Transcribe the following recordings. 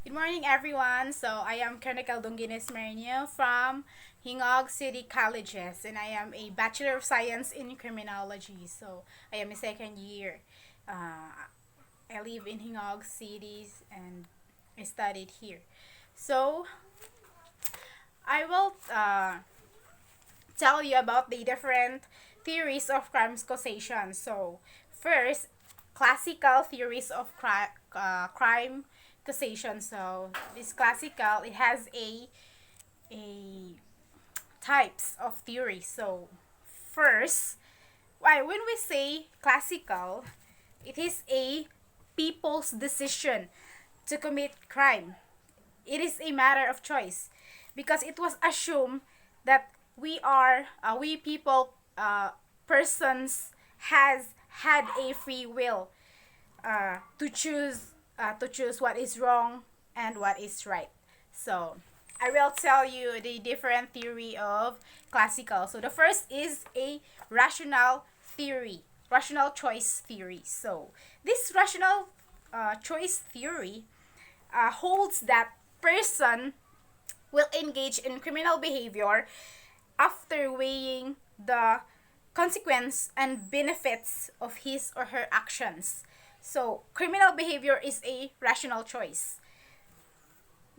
Good morning, everyone. So, I am MARIÑO from Hingog City Colleges, and I am a Bachelor of Science in Criminology. So, I am a second year. I live in Hingog City and I studied here. So, I will tell you about the different theories of crimes causation. So, first, classical theories of crime causation. So, this classical, it has a types of theories. So, first, why when we say classical, it is a people's decision to commit crime. It is a matter of choice because it was assumed that we people, persons has had a free will to choose what is wrong and what is right. So I will tell you the different theory of classical. So the first is a rational theory, rational choice theory. So this rational choice theory holds that person will engage in criminal behavior after weighing the consequence and benefits of his or her actions. So, criminal behavior is a rational choice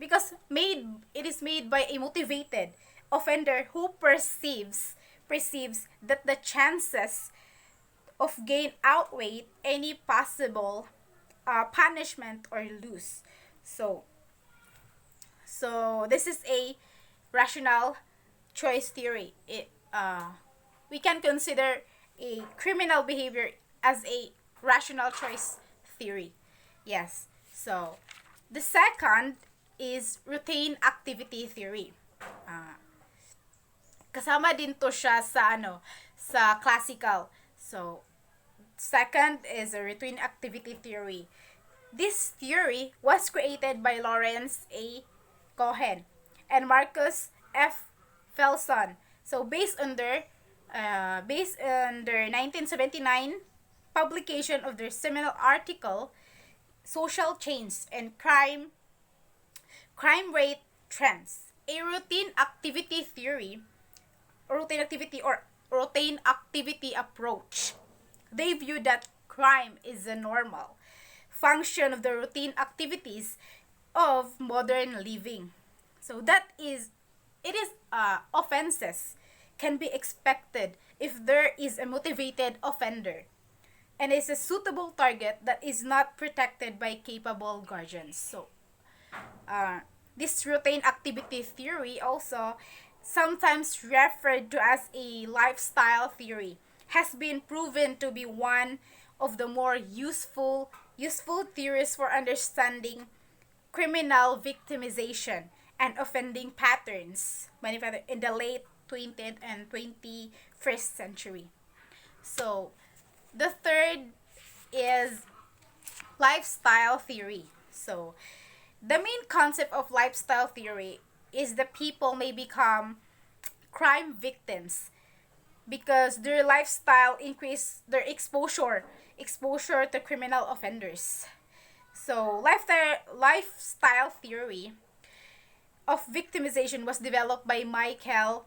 because it is made by a motivated offender who perceives that the chances of gain outweigh any possible punishment or lose. So, so this is a rational choice theory. We can consider a criminal behavior as a rational choice theory. Yes. So the second is routine activity theory. Uh, Kasama din to siya sa classical. So second is a routine activity theory. This theory was created by Lawrence A. Cohen and Marcus F. Felson. So based on their 1979 publication of their seminal article, Social Change and Crime Rate Trends. A routine activity theory, routine activity approach. They view that crime is a normal function of the routine activities of modern living. So it is offenses can be expected if there is a motivated offender and is a suitable target that is not protected by capable guardians. So, uh, this routine activity theory, also sometimes referred to as a lifestyle theory, has been proven to be one of the more useful theories for understanding criminal victimization and offending patterns in the late 20th and 21st century. So, the third is lifestyle theory. So, the main concept of lifestyle theory is that people may become crime victims because their lifestyle increase their exposure to criminal offenders. So, lifestyle theory of victimization was developed by Michael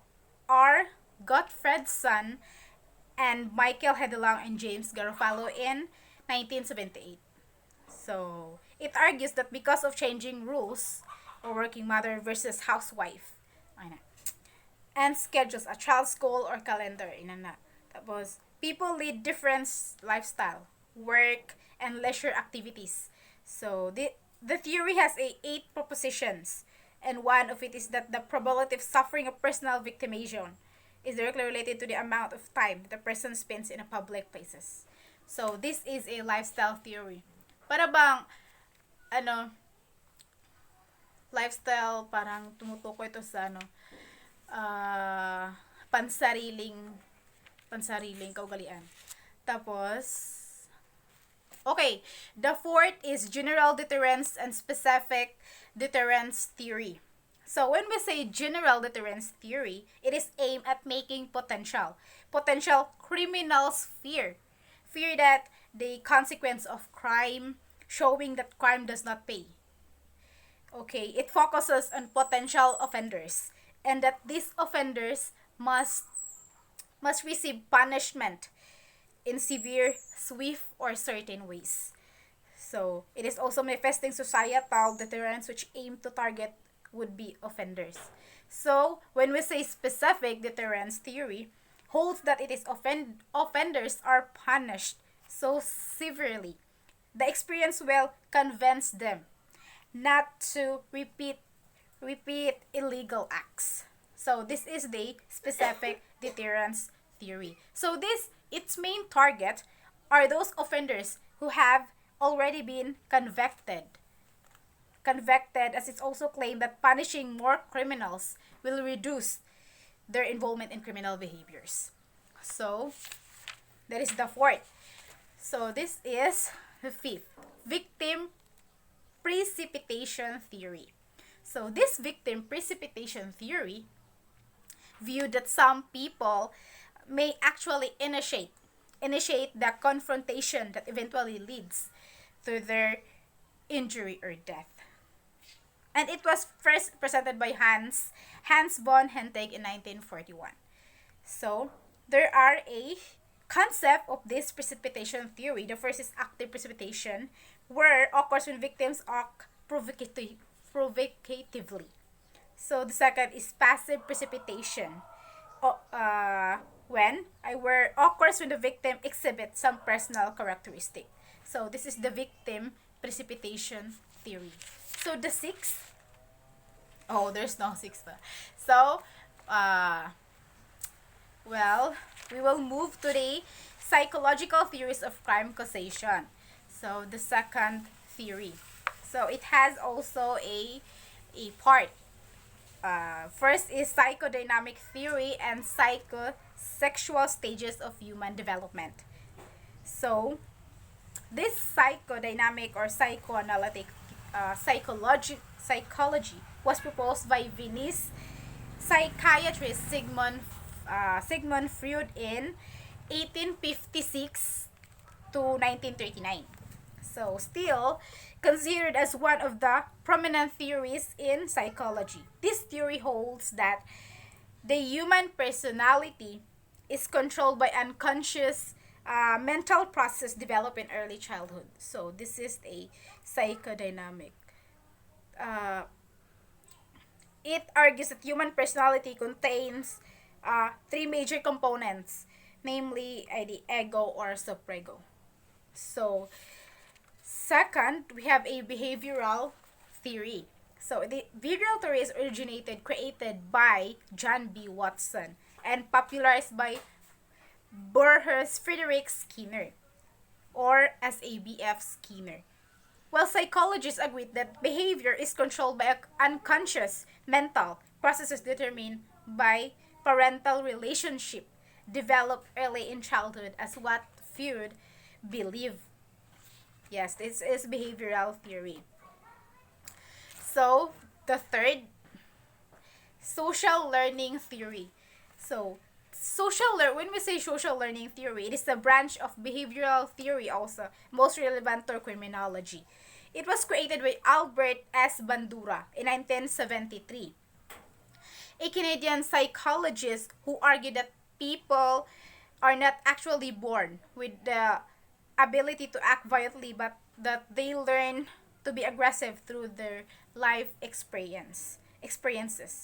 R. Gottfredson and Michael Hedelang and James Garofalo in 1978. So, it argues that because of changing rules, or working mother versus housewife, and schedules, a child's school or calendar, tapos, people lead different lifestyle, work, and leisure activities. So, the theory has eight propositions, and one of it is that the probability of suffering of personal victimization is directly related to the amount of time the person spends in a public places. So, this is a lifestyle theory. Para bang, ano, lifestyle, parang tumutukoy ito sa, uh, pansariling, pansariling kaugalian. Tapos, okay, the fourth is general deterrence and specific deterrence theory. So when we say general deterrence theory, it is aimed at making potential criminals fear that the consequence of crime, showing that crime does not pay. Okay, it focuses on potential offenders and that these offenders must receive punishment in severe, swift, or certain ways. So, it is also manifesting societal deterrence which aim to target would-be offenders. So, when we say specific deterrence theory, holds that it is offenders are punished so severely. The experience will convince them not to repeat illegal acts. So this is the specific deterrence theory. So this its main target are those offenders who have already been convicted. Convicted, as it's also claimed that punishing more criminals will reduce their involvement in criminal behaviors. So that is the fourth. So this is the fifth. Victim precipitation theory. So this victim precipitation theory viewed that some people may actually initiate the confrontation that eventually leads to their injury or death. And it was first presented by Hans von Hentig in 1941. So there are a concept of this precipitation theory. The first is active precipitation, where occurs when victims act provocatively. So the second is passive precipitation, where occurs when the victim exhibits some personal characteristic. So this is the victim precipitation theory. So the sixth, oh, there's no sixth. So, well, we will move to the psychological theories of crime causation. So the second theory. So it has also a part. First is psychodynamic theory and psychosexual stages of human development. So this psychodynamic or psychoanalytic psychology was proposed by Viennese psychiatrist Sigmund Freud in 1856 to 1939. So still considered as one of the prominent theories in psychology. This theory holds that the human personality is controlled by unconscious mental process developed in early childhood. So this is a psychodynamic. Uh, it argues that human personality contains three major components, namely the ego or superego. So second, we have a behavioral theory. So the behavioral theory is created by John B. Watson and popularized by Burrhus Frederick Skinner, or as ABF Skinner. While psychologists agree that behavior is controlled by unconscious mental processes determined by parental relationship developed early in childhood as what Freud believed. Yes, this is behavioral theory. So, the third, social learning theory. So, when we say social learning theory, it is a branch of behavioral theory also, most relevant to criminology. It was created by Albert S. Bandura in 1973, a Canadian psychologist who argued that people are not actually born with the ability to act violently, but that they learn to be aggressive through their life experiences.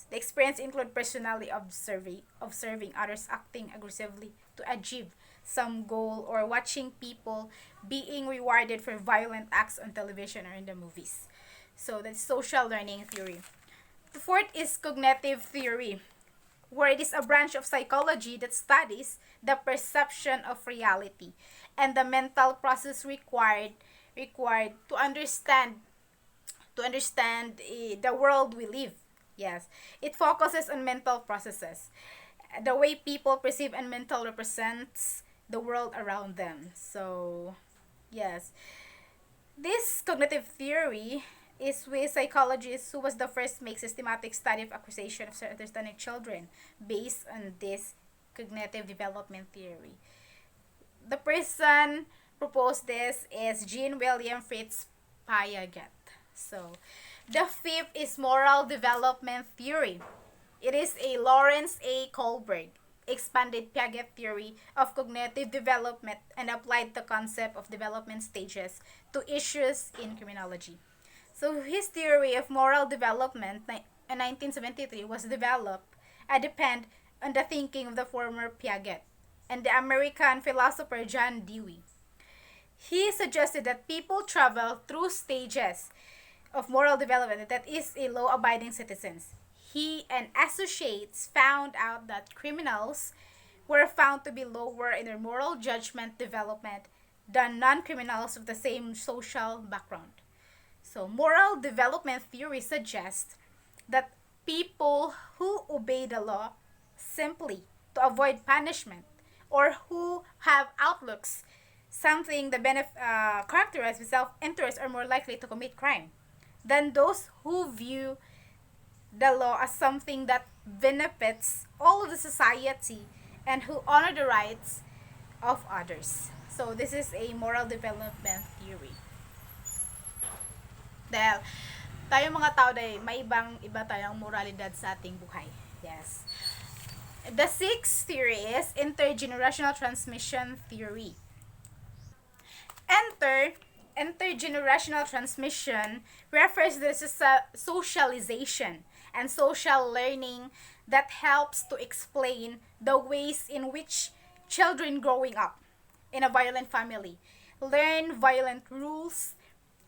The experience include personally observing others acting aggressively to achieve some goal, or watching people being rewarded for violent acts on television or in the movies. So that's social learning theory. The fourth is cognitive theory, where it is a branch of psychology that studies the perception of reality and the mental process required to understand the world we live. Yes, it focuses on mental processes, the way people perceive and mental represents the world around them. So, yes, this cognitive theory is with psychologists who was the first to make systematic study of acquisition of understanding children based on this cognitive development theory. The person proposed this is Jean William Fritz Piaget. So, The fifth is moral development theory. It is a Lawrence A. Kohlberg expanded Piaget theory of cognitive development and applied the concept of development stages to issues in criminology. So his theory of moral development in 1973 was developed and depend on the thinking of the former Piaget and the American philosopher John Dewey. He suggested that people travel through stages of moral development that is a law-abiding citizens. He and associates found out that criminals were found to be lower in their moral judgment development than non-criminals of the same social background. So, moral development theory suggests that people who obey the law simply to avoid punishment or who have outlooks something that characterized with self-interest are more likely to commit crime than those who view the law as something that benefits all of the society and who honor the rights of others. So this is a moral development theory. Dahil tayo mga tao dahil may iba tayong moralidad sa ating buhay. Yes. The sixth theory is intergenerational transmission theory. Intergenerational transmission refers to the socialization and social learning that helps to explain the ways in which children growing up in a violent family learn violent rules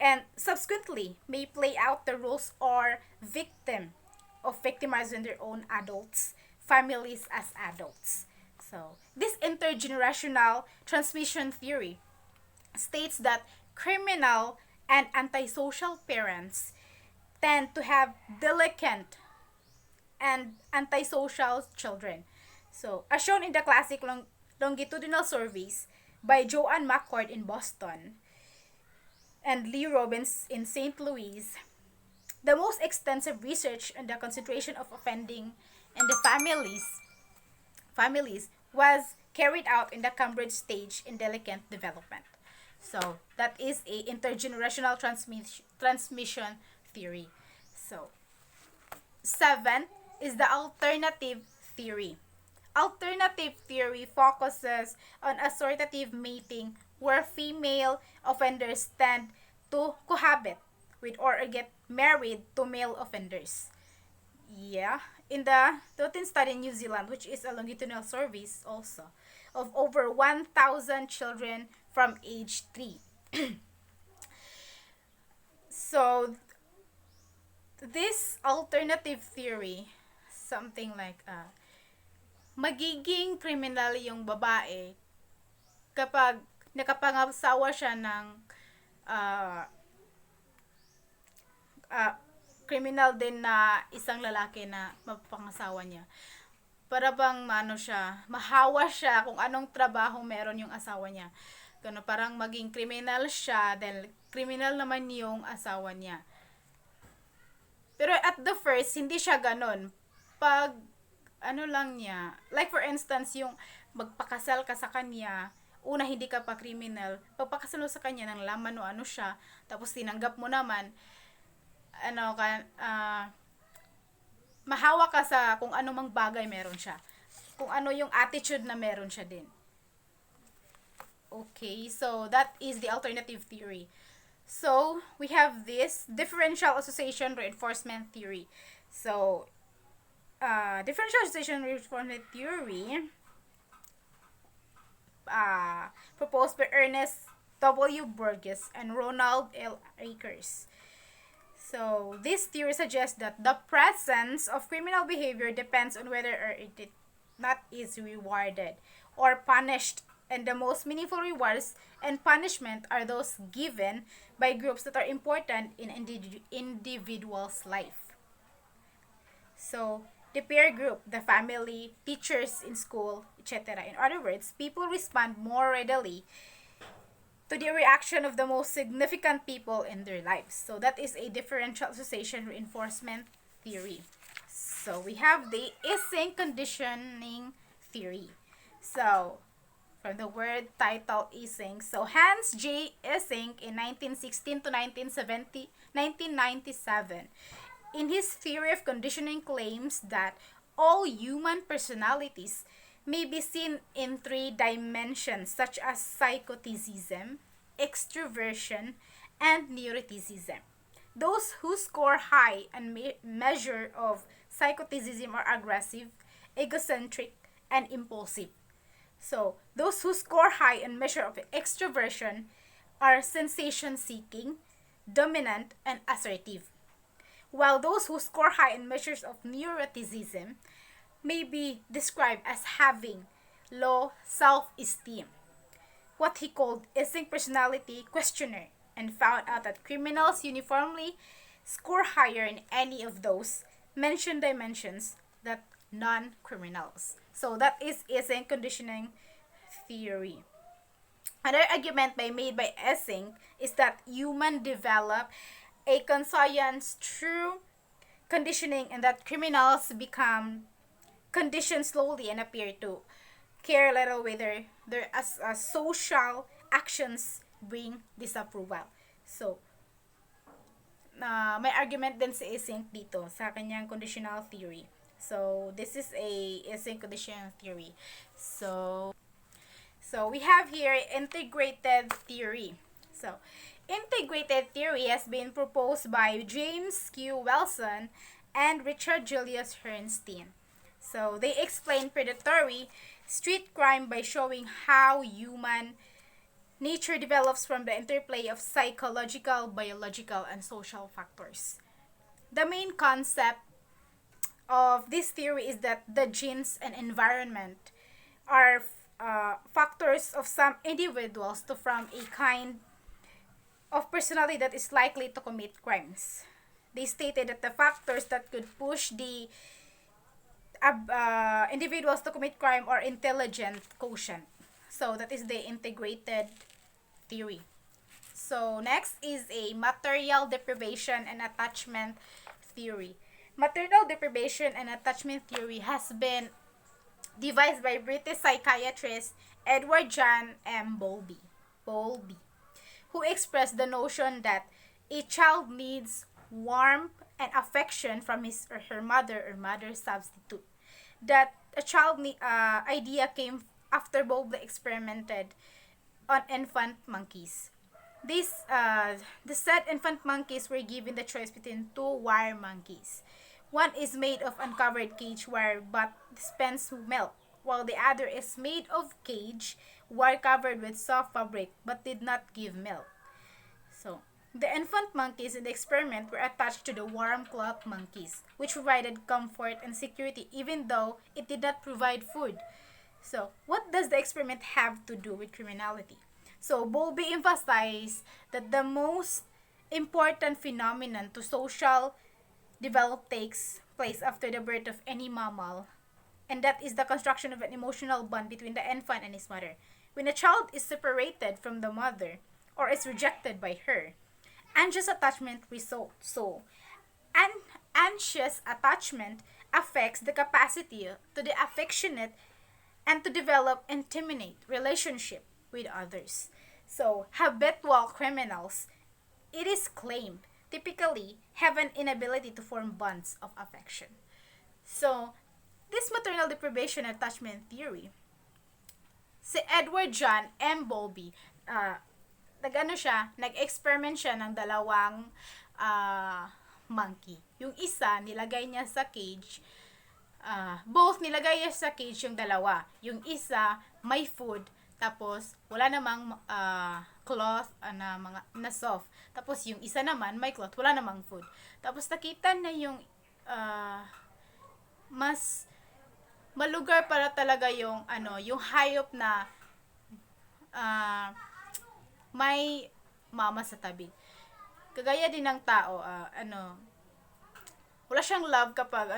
and subsequently may play out the rules or victimizing their own adults, families as adults. So, this intergenerational transmission theory states that criminal and antisocial parents tend to have delinquent and antisocial children. So, as shown in the classic longitudinal surveys by Joanne McCord in Boston and Lee Robbins in St. Louis, the most extensive research on the concentration of offending in the families was carried out in the Cambridge stage in delinquent development. So that is a intergenerational transmission theory. So 7 is the alternative theory. Alternative theory focuses on assortative mating where female offenders tend to cohabit with or get married to male offenders. Yeah, in the 13th study in New Zealand, which is a longitudinal surveys also, of over 1,000 children from age 3. So, this alternative theory, something like, magiging criminal yung babae kapag nakapangasawa siya ng uh, criminal din na isang lalaki na mapangasawa niya. Para bang mahawa siya kung anong trabaho meron yung asawa niya. Kano parang maging criminal siya dahil criminal naman yung asawa niya. Pero at the first, hindi siya ganon. Pag lang niya, like for instance, yung magpakasal ka sa kanya, una hindi ka pa criminal, pagpakasal mo sa kanya ng laman o ano siya, tapos tinanggap mo naman, mahawa ka sa kung ano mang bagay meron siya. Kung ano yung attitude na meron siya din. Okay, so that is the alternative theory. So, we have this differential association reinforcement theory. So, differential association reinforcement theory proposed by Ernest W. Burgess and Ronald L. Akers. So, this theory suggests that the presence of criminal behavior depends on whether or it not is rewarded or punished, and the most meaningful rewards and punishment are those given by groups that are important in individual's life. So, the peer group, the family, teachers in school, etc. In other words, people respond more readily to the reaction of the most significant people in their lives. So that is a differential association reinforcement theory. So we have the Ising conditioning theory. So from the word title Ising. So Hans J. Ising in 1916 to 1997, in his theory of conditioning, claims that all human personalities may be seen in three dimensions such as psychoticism, extroversion, and neuroticism. Those who score high on measure of psychoticism are aggressive, egocentric, and impulsive. So, those who score high in measure of extroversion are sensation-seeking, dominant, and assertive. While those who score high in measures of neuroticism may be described as having low self-esteem. What he called Ising Personality Questionnaire, and found out that criminals uniformly score higher in any of those mentioned dimensions than non-criminals. So that is Ising conditioning theory. Another argument made by Ising is that humans develop a conscience through conditioning, and that criminals become conditioned slowly and appear to care little whether their social actions bring disapproval. So, may argument din si Ising dito sa kanyang conditional theory. So, this is a Ising conditional theory. So we have here integrated theory. So, integrated theory has been proposed by James Q. Wilson and Richard Julius Herrnstein. So, they explain predatory street crime by showing how human nature develops from the interplay of psychological, biological, and social factors. The main concept of this theory is that the genes and environment are factors of some individuals to form a kind of personality that is likely to commit crimes. They stated that the factors that could push the individuals to commit crime are intelligent quotient. So that is the integrated theory. So next is a material deprivation and attachment theory. Material deprivation and attachment theory has been devised by British psychiatrist Edward John M. Bowlby, who expressed the notion that a child needs warmth and affection from his or her mother or mother's substitute. That a child idea came after Bowlby experimented on infant monkeys. The said infant monkeys were given the choice between two wire monkeys. One is made of uncovered cage wire but dispenses milk, while the other is made of cage wire covered with soft fabric but did not give milk. So, the infant monkeys in the experiment were attached to the warm cloth monkeys, which provided comfort and security even though it did not provide food. So, what does the experiment have to do with criminality? So, Bowlby emphasized that the most important phenomenon to social develop takes place after the birth of any mammal, and that is the construction of an emotional bond between the infant and his mother. When a child is separated from the mother or is rejected by her, anxious attachment results. So, anxious attachment affects the capacity to the affectionate and to develop intimate relationship with others. So, habitual criminals, it is claimed, typically have an inability to form bonds of affection. So, this maternal deprivation attachment theory, si Edward John M. Bowlby, nag-experiment siya ng dalawang monkey. Yung isa, nilagay niya sa cage, both nilagay niya sa cage yung dalawa. Yung isa, may food, tapos wala namang cloth na soft. Tapos yung isa naman, may cloth, wala namang food. Tapos nakita na yung mas malugar para talaga yung yung hayop na may mama sa tabi. Kagaya din ng tao, wala siyang love kapag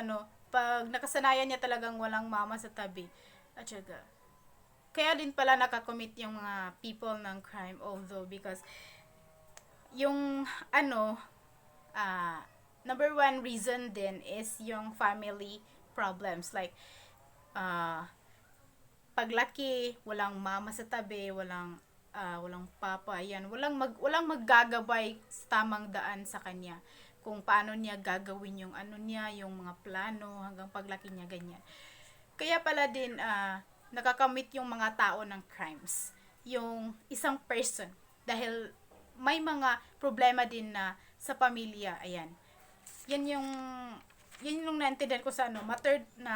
pag nakasanayan niya talagang walang mama sa tabi. At syaga, kaya din pala nakakommit yung mga people ng crime, although because yung number one reason din is yung family problems, like paglaki, walang mama sa tabi, walang papa, yan, walang maggagabay sa tamang daan sa kanya kung paano niya gagawin yung ano niya, yung mga plano hanggang paglaki niya, ganyan. Kaya pala din nakakamit yung mga tao ng crimes, yung isang person, dahil may mga problema din na sa pamilya, ayan. Yan yung naintindihan ko sa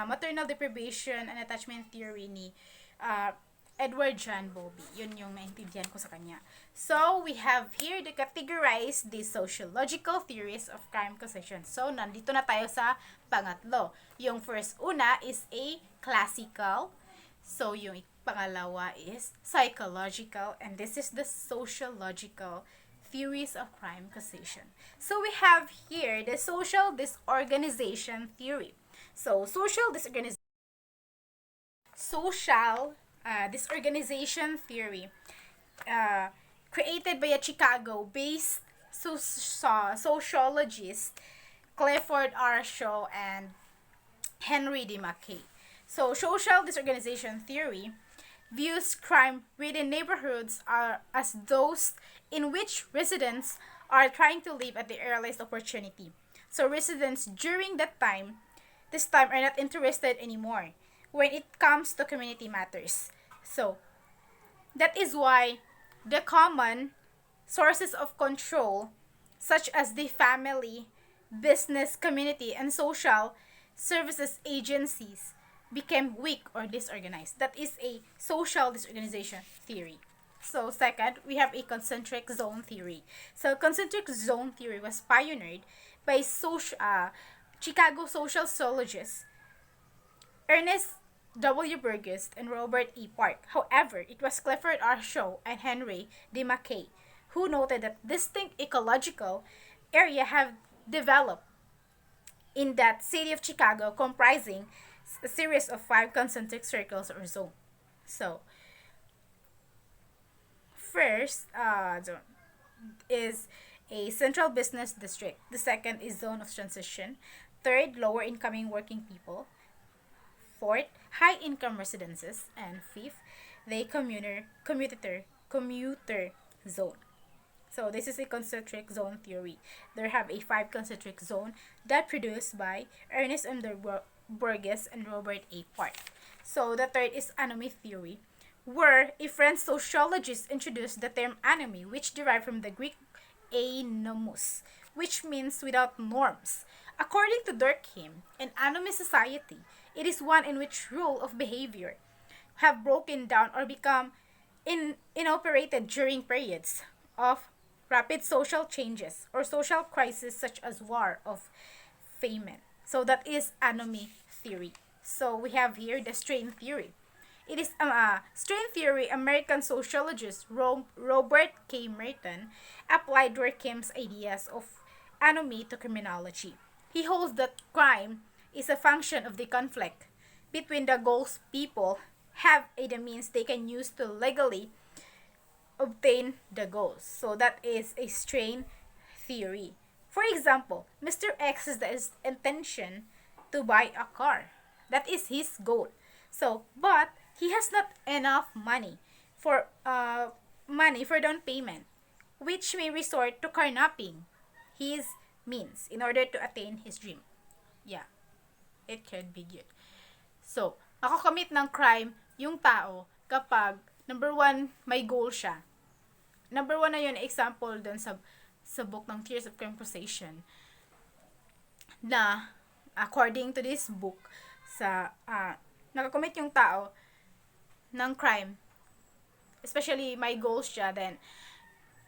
maternal deprivation and attachment theory ni uh, Edward John Bowlby. Yun yung naintindihan ko sa kanya. So, we have here to categorize the sociological theories of crime causation. So, nandito na tayo sa pangatlo. Yung first una is a classical. So, yung pangalawa is psychological. And this is the sociological theories of crime causation. So, we have here the social disorganization theory. So, social disorganization theory created by a Chicago-based sociologist Clifford R. Shaw and Henry D. McKay. So, social disorganization theory views crime within neighborhoods as those in which residents are trying to live at the earliest opportunity. So, residents during this time are not interested anymore when it comes to community matters. So, that is why the common sources of control, such as the family, business, community, and social services agencies, became weak or disorganized. That is a social disorganization theory. So, second, we have a concentric zone theory. So, concentric zone theory was pioneered by Chicago social sociologists Ernest W. Burgess and Robert E. Park. However, it was Clifford R. Shaw and Henry D. McKay who noted that distinct ecological area have developed in that city of Chicago, comprising a series of 5 concentric circles or zone. So, first zone is a central business district. The second is zone of transition. Third, lower incoming working people. Fourth, high income residences. And fifth, the commuter zone. So this is a concentric zone theory. There have a 5 concentric zone that produced by Ernest M. Burgess and Robert A. Park. So the third is anomy theory, where a French sociologist introduced the term anomy, which derived from the Greek anomos, which means without norms. According to Durkheim, an anomy society, it is one in which rule of behavior have broken down or become inoperated during periods of rapid social changes or social crisis such as war of famine. So that is anomy theory. So we have here the strain theory. It is strain theory. American sociologist Robert K. Merton applied Durkheim's ideas of anomy to criminology. He holds that crime is a function of the conflict between the goals people have and the means they can use to legally obtain the goals. So that is a strain theory. For example, Mr. X has the intention to buy a car. That is his goal. So, but he has not enough for down payment, which may resort to carnapping his means in order to attain his dream. Yeah, it can be good. So, makakommit ng crime yung tao kapag number 1, may goal siya. Number 1 na yun, example dun sa book ng Theories of Crime Causation, na according to this book, nakakommit yung tao ng crime, especially may goals siya, then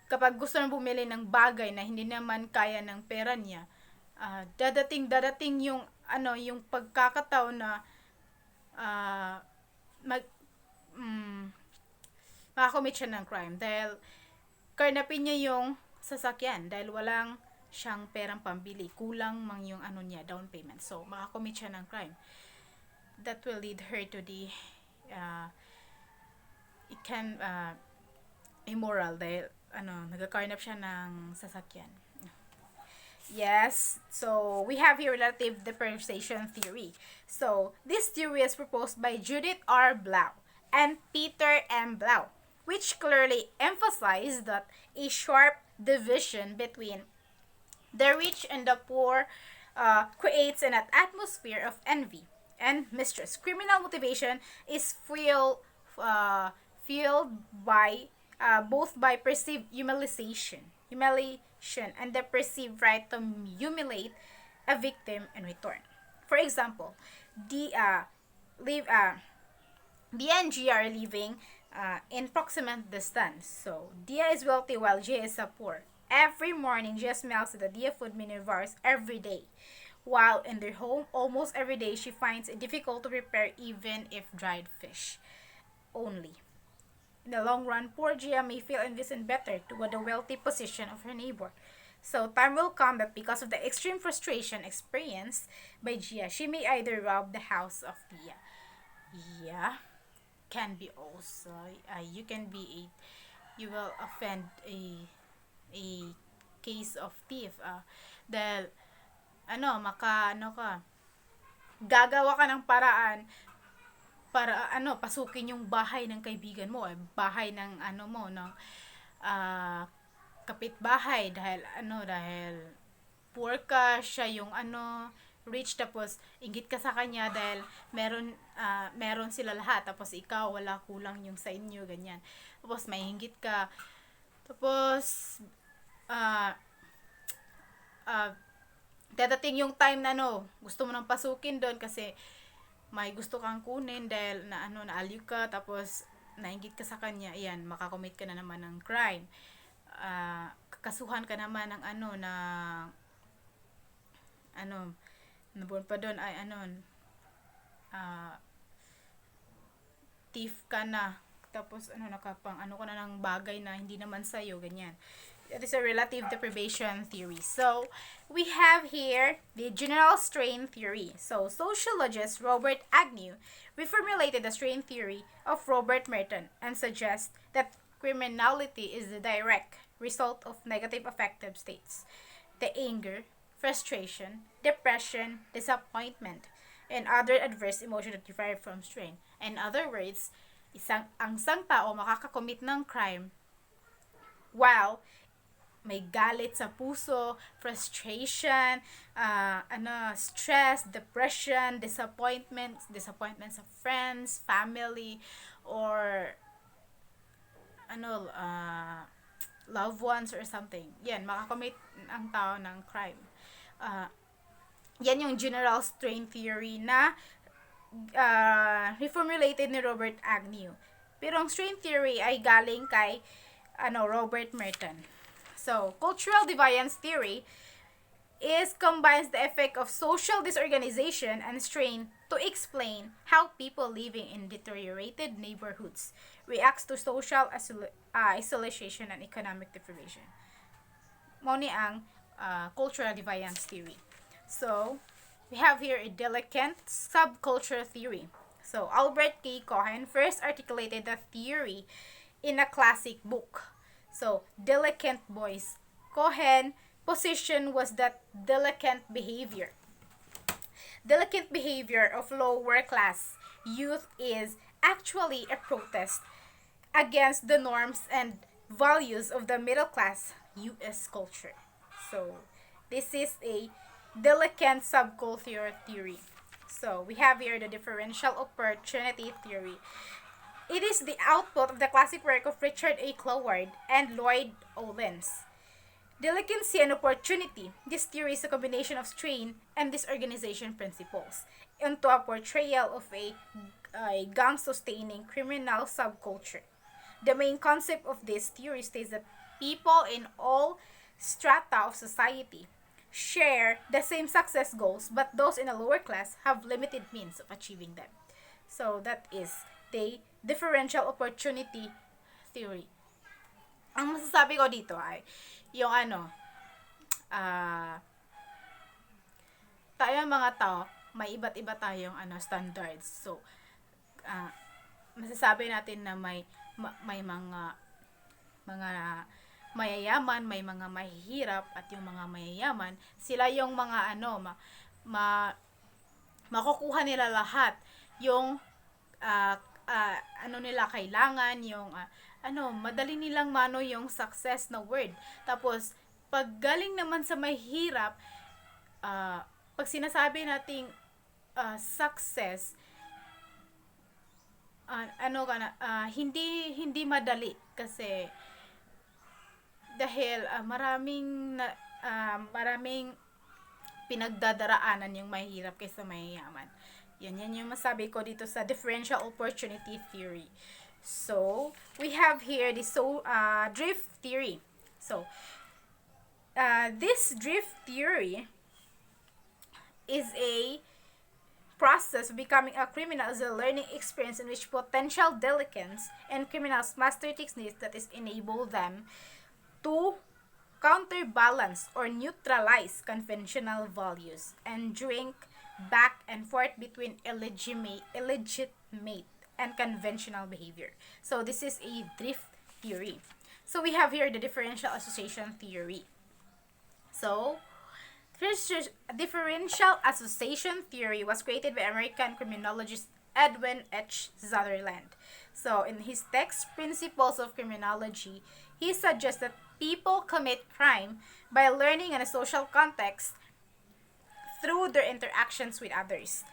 kapag gusto nang bumili ng bagay na hindi naman kaya ng pera niya, dadating yung yung pagkakataon na makakommit siya ng crime dahil karnapin niya yung sasakyan dahil walang siyang perang pambili, kulang mang yung down payment. So makakommit siya ng crime. That will lead her to the immoral dahil nagkakarnap siya ng sasakyan. Yes, so we have here relative deprivation theory. So this theory is proposed by Judith R. Blau and Peter M. Blau, which clearly emphasized that a sharp division between the rich and the poor creates an atmosphere of envy and mistrust. Criminal motivation is uh, fueled by both by perceived humiliation, and the perceived right to humiliate a victim in return. For example, the live Dia and Gia are living in proximate distance. So, Dia is wealthy while Gia is poor. Every morning, Gia smells the Dia food menu bars every day. While in their home, almost every day, she finds it difficult to prepare even if dried fish only. In the long run, poor Gia may feel envious and better toward the wealthy position of her neighbor. So, time will come that because of the extreme frustration experienced by Gia, she may either rob the house of Dia. Yeah, can be also you can be you will offend a case of thief dahil ka gagawa ka ng paraan para pasukin yung bahay ng kaibigan mo, bahay ng mo ng kapitbahay, dahil poor ka, siya yung rich, tapos inggit ka sa kanya dahil meron sila lahat, tapos ikaw wala, kulang yung sa inyo, ganyan. Tapos may inggit ka, tapos dadating yung time na gusto mo nang pasukin doon kasi may gusto kang kunin dahil naaliw ka, tapos nainggit ka sa kanya, ayan, makakommit ka na naman ng crime. Kakasuhan ka naman ng nabuon pa doon ay thief ka na, tapos nakapang ka na ng bagay na hindi naman sa'yo, ganyan. That is a relative deprivation theory. So, we have here the general strain theory. So, sociologist Robert Agnew reformulated the strain theory of Robert Merton and suggests that criminality is the direct result of negative affective states. The anger, frustration, depression, disappointment, and other adverse emotions that derive from strain. In other words, ang isang tao makakakommit ng crime while may galit sa puso, frustration, stress, depression, disappointment sa friends, family, or loved ones or something. Yan, makakommit ang tao ng crime. Yan yung general strain theory na reformulated ni Robert Agnew. Pero ang strain theory ay galing kay Robert Merton. So, cultural deviance theory combines the effect of social disorganization and strain to explain how people living in deteriorated neighborhoods reacts to social isolation and economic deprivation. Mao ni ang cultural deviance theory. So, we have here a delicate subculture theory. So, Albert K. Cohen first articulated the theory in a classic book. So, delinquent boys. Cohen's position was that delinquent behavior of lower class youth is actually a protest against the norms and values of the middle class US culture. So, this is a delinquent subculture theory. So, we have here the differential opportunity theory. It is the output of the classic work of Richard A. Cloward and Lloyd Owens. Delinquency and opportunity. This theory is a combination of strain and disorganization principles into a portrayal of a gang-sustaining criminal subculture. The main concept of this theory states that people in all strata of society share the same success goals, but those in a lower class have limited means of achieving them. So that is the differential opportunity theory. Ang masasabi ko dito ay yung tayo mga tao, may iba't iba tayong standards. So, masasabi natin na may mga mayayaman, may mga mahihirap, at yung mga mayayaman, sila yung mga makukuha nila lahat yung ano nila kailangan, yung madali nilang mano yung success na word. Tapos, pag galing naman sa mahirap, pag sinasabi nating success, hindi madali kasi dahil maraming pinagdadaraanan yung mahirap kaysa mayayaman. Yan yung masabi ko dito sa differential opportunity theory. So, we have here the drift theory. So, this drift theory is a process of becoming a criminal as a learning experience in which potential delinquents and criminals master techniques that is enable them to counterbalance or neutralize conventional values and drink back and forth between illegitimate and conventional behavior. So this is a drift theory. So we have here the differential association theory. So differential association theory was created by American criminologist Edwin H. Sutherland. So in his text, Principles of Criminology, he suggests that people commit crime by learning in a social context through their interactions with others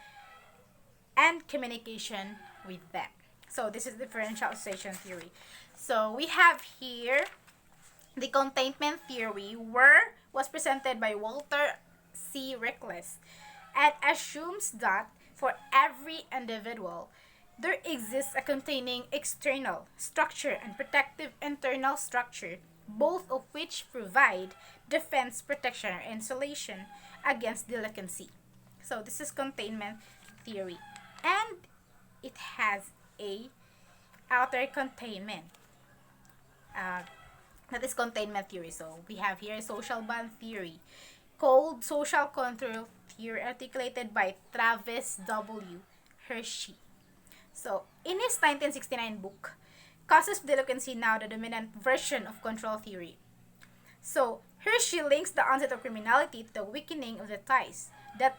and communication with them. So this is differential association theory. So we have here the containment theory was presented by Walter C. Rickless and assumes that for every individual there exists a containing external structure and protective internal structure, both of which provide defense, protection, or insulation against delinquency. So this is containment theory, and it has a outer containment. That is containment theory. So we have here social bond theory, called social control theory, articulated by Travis W. Hershey. So in his 1969 book, Causes of Delinquency, now the dominant version of control theory. So Hershey links the onset of criminality to the weakening of the ties that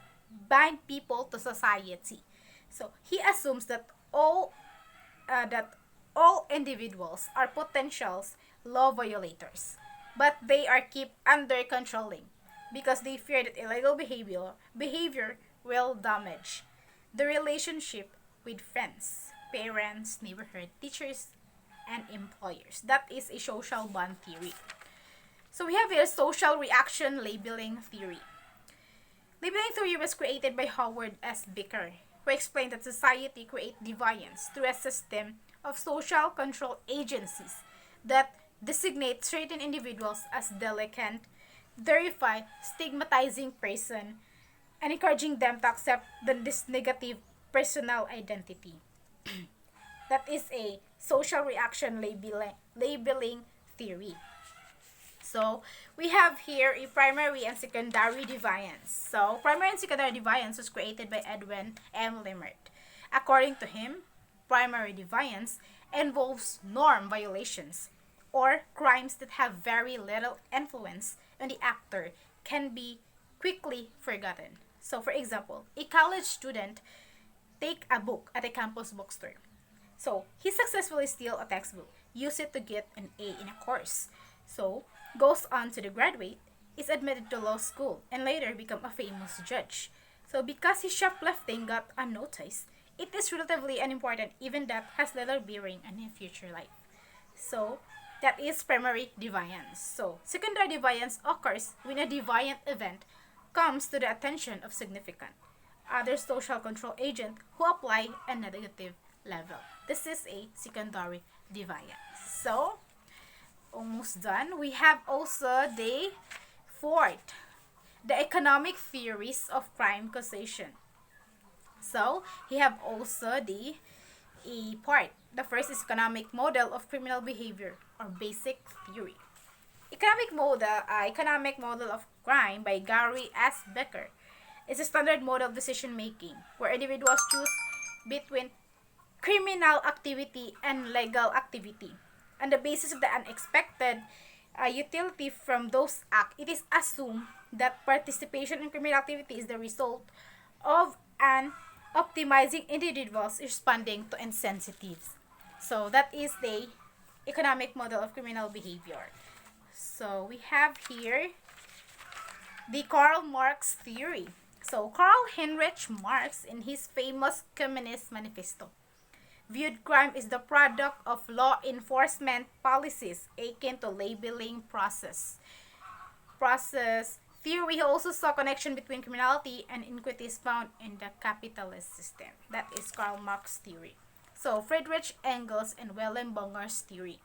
bind people to society. So he assumes that all individuals are potentials law violators, but they are kept under controlling because they fear that illegal behavior will damage the relationship with friends, parents, neighborhood, teachers, and employers. That is a social bond theory. So we have here social reaction labeling theory. Labeling theory was created by Howard S. Becker, who explained that society creates deviance through a system of social control agencies that designate certain individuals as delinquent, thereby stigmatizing person and encouraging them to accept this negative personal identity. That is a social reaction labeling theory. So we have here a primary and secondary deviance. So primary and secondary deviance was created by Edwin M. Limert. According to him, primary deviance involves norm violations or crimes that have very little influence on the actor can be quickly forgotten. So for example, a college student take a book at a campus bookstore. So he successfully steal a textbook, use it to get an A in a course. So goes on to the graduate, is admitted to law school, and later become a famous judge. So because his shoplifting got unnoticed, it is relatively unimportant event that has little bearing on his future life. So that is primary deviance. So secondary deviance occurs when a deviant event comes to the attention of significant other social control agent who apply a negative level. This is a secondary deviance. So almost done. We have also the fourth, the economic theories of crime causation. So we have also the part. The first is economic model of criminal behavior or basic theory. Economic model of crime by Gary S. Becker is a standard model of decision making where individuals choose between criminal activity and legal activity. On the basis of the unexpected utility from those acts, it is assumed that participation in criminal activity is the result of an optimizing individuals responding to incentives. So that is the economic model of criminal behavior. So we have here the Karl Marx theory. So Karl Heinrich Marx, in his famous Communist Manifesto, viewed crime as the product of law enforcement policies akin to labeling process theory. He also saw connection between criminality and inequities found in the capitalist system. That is Karl Marx theory. So Friedrich Engels and Wilhelm Bunger's theory.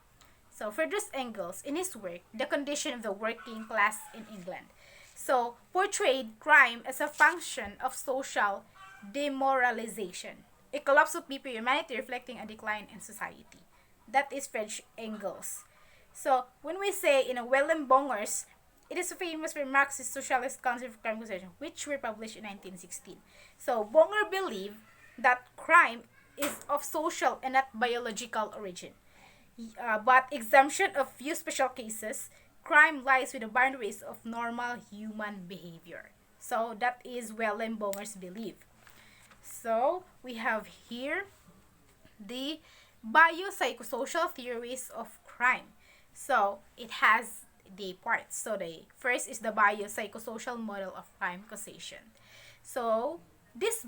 So Friedrich Engels, in his work The Condition of the Working Class in England, so portrayed crime as a function of social demoralization, a collapse of people humanity reflecting a decline in society. That is Friedrich Engels. So when we say in a Wilhelm Bunger's, it is famous for Marxist socialist concept of crime causation, which were published in 1916. So Bunger believed that crime is of social and not biological origin. But exemption of few special cases, crime lies with the boundaries of normal human behavior. So that is Wilhelm Bunger's belief. So we have here the biopsychosocial theories of crime. So it has the parts. So the first is the biopsychosocial model of crime causation. So this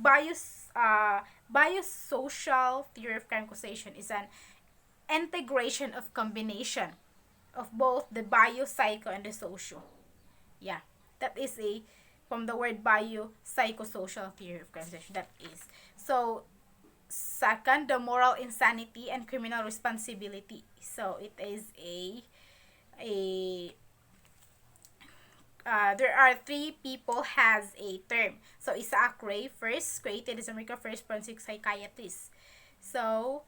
biosocial theory of crime causation is an integration of combination of both the biopsycho and the social. Yeah, that is a from the word biopsychosocial theory of crime causation. That is. So second, the moral insanity and criminal responsibility. So it is a there are three people has a term. So Isaac Ray first created as America's first forensic psychiatrist. So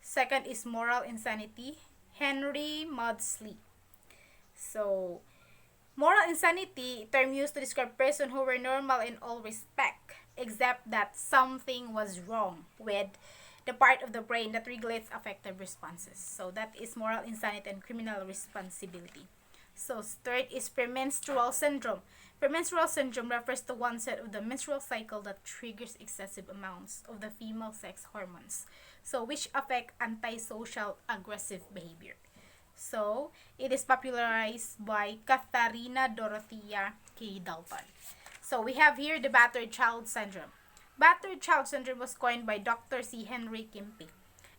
second is moral insanity, Henry Maudsley. So moral insanity, term used to describe person who were normal in all respect, except that something was wrong with the part of the brain that regulates affective responses. So that is moral insanity and criminal responsibility. So third is premenstrual syndrome. Premenstrual syndrome refers to one set of the menstrual cycle that triggers excessive amounts of the female sex hormones, so which affect antisocial aggressive behavior. So it is popularized by Katharina Dorothea K. Dalton. So we have here the battered child syndrome. Battered child syndrome was coined by Dr. C. Henry Kimpe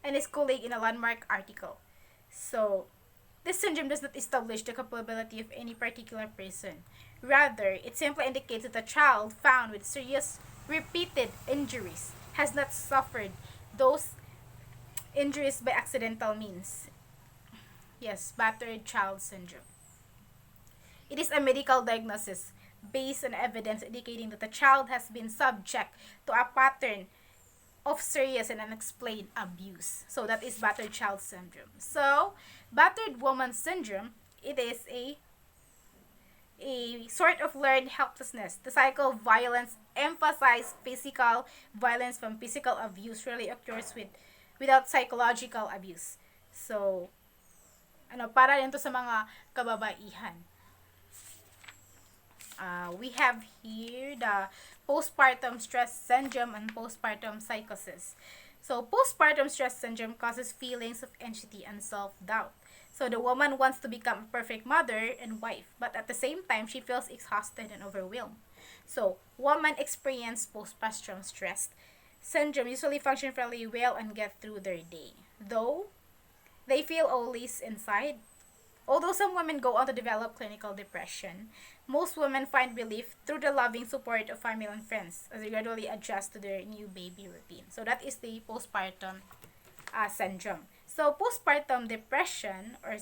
and his colleague in a landmark article. So this syndrome does not establish the culpability of any particular person. Rather, it simply indicates that a child found with serious repeated injuries has not suffered those injuries by accidental means. Yes, battered child syndrome. It is a medical diagnosis based on evidence indicating that the child has been subject to a pattern of serious and unexplained abuse. So that is battered child syndrome. So battered woman syndrome, it is a sort of learned helplessness. The cycle of violence emphasizes physical violence from physical abuse rarely occurs without psychological abuse. So para rin to sa mga kababaihan. We have here the postpartum stress syndrome and postpartum psychosis. So postpartum stress syndrome causes feelings of anxiety and self-doubt. So the woman wants to become a perfect mother and wife, but at the same time, she feels exhausted and overwhelmed. So women experience postpartum stress syndrome usually function fairly well and get through their day, though they feel always inside. Although some women go on to develop clinical depression, most women find relief through the loving support of family and friends as they gradually adjust to their new baby routine. So that is the postpartum syndrome. So postpartum depression or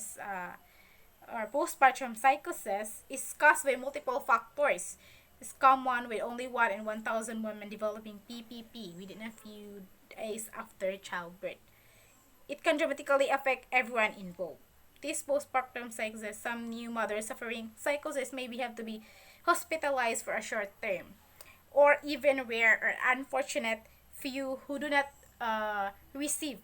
postpartum psychosis is caused by multiple factors. It's common with only 1 in 1,000 women developing PPP within a few days after childbirth. It can dramatically affect everyone involved. This postpartum psychosis, some new mothers suffering psychosis maybe have to be hospitalized for a short term, or even rare or unfortunate few who do not receive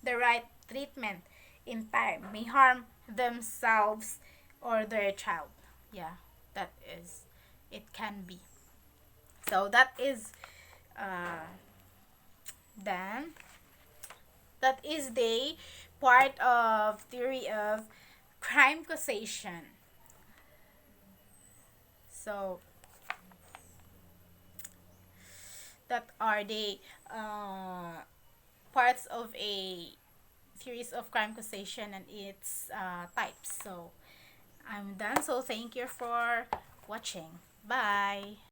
the right treatment in time may harm themselves or their child. Yeah, that is, it can be. So that is uh, then that is the part of theory of crime causation. So that are the parts of a theories of crime causation and its types. So I'm done. So thank you for watching. Bye.